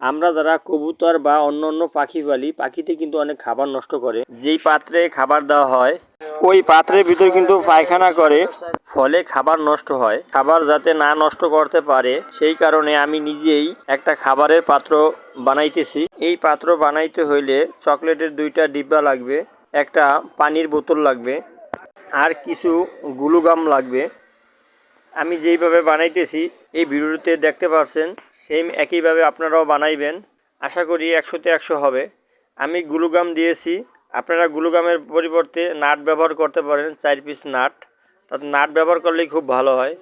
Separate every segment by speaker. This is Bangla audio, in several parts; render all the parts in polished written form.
Speaker 1: আমরা যারা কবুতর বা অন্য পাখি পালি, পাখিতে কিন্তু অনেক খাবার নষ্ট করে। যেই পাত্রে খাবার দেওয়া হয় ওই পাত্রের ভিতর কিন্তু পায়খানা করে, ফলে খাবার নষ্ট হয়। খাবার যাতে না নষ্ট করতে পারে সেই কারণে আমি নিজেই একটা খাবারের পাত্র বানাইতেছি। এই পাত্র বানাইতে হইলে চকলেটের 2টা ডিব্বা লাগবে, একটা পানির বোতল লাগবে, আর কিছু গ্লুগাম লাগবে। আমি যেইভাবে বানাইতেছি এই ভিডিওতে দেখতে পাচ্ছেন, সেম একইভাবে আপনারাও বানাইবেন। আশা করি 100তে 100 হবে। আমি গ্লুগাম দিয়েছি, আপনারা গ্লুগামের পরিবর্তে নাট ব্যবহার করতে পারেন, 4 পিস নাট। তাতে নাট ব্যবহার করলেই খুব ভালো হয়।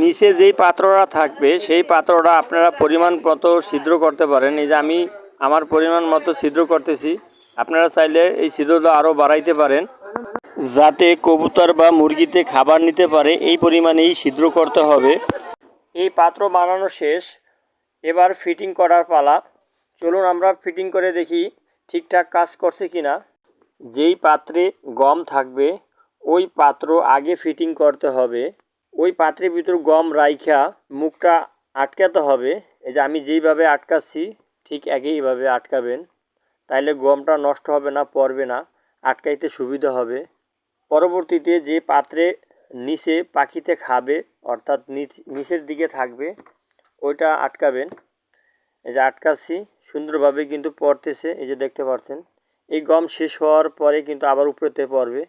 Speaker 1: নিচে যেই পাত্রটা থাকবে সেই পাত্রটা আপনারা পরিমাণ মতো ছিদ্র করতে পারেন। এই যে আমি আমার পরিমাণ মতো ছিদ্র করতেছি, আপনারা চাইলে এই ছিদ্রটা আরও বাড়াইতে পারেন, যাতে কবুতর বা মুরগিতে খাবার নিতে পারে। এই পরিমাণেই ছিদ্র করতে হবে। এই পাত্র বানানো শেষ, এবার ফিটিং করার পালা। চলুন আমরা ফিটিং করে দেখি ঠিকঠাক কাজ করছে কিনা। যেই পাত্রে গম থাকবে ওই পাত্র আগে ফিটিং করতে হবে। ওই পাত্রের ভিতর গম রাইখা মুখটা আটকাতে হবে। এই যে আমি যেইভাবে আটকাচ্ছি ঠিক একইভাবে আটকাবেন, তাইলে গমটা নষ্ট হবে না, পড়বে না, আটকাইতে সুবিধা হবে। পরবর্তীতে যে পাত্রে নিচে পাখিতে খাবে অর্থাৎ নিচের দিকে থাকবে ওইটা আটকাবেন। এই যে আটকাচ্ছি, সুন্দরভাবে কিন্তু পড়তেছে, এই যে দেখতে পাচ্ছেন। এই গম শেষ হওয়ার পরে কিন্তু আবার উপরেতে পড়বে।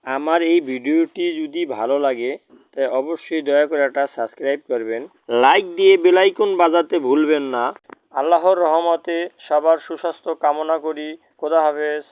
Speaker 1: আমার এই ভিডিওটি যদি ভালো লাগে তাই অবশ্যই দয়া করে একটা সাবস্ক্রাইব করবেন, লাইক দিয়ে বেল আইকন বাজাতে ভুলবেন না। আল্লাহর রহমতে সবার সুস্বাস্থ্য কামনা করি। খোদা হাফেজ।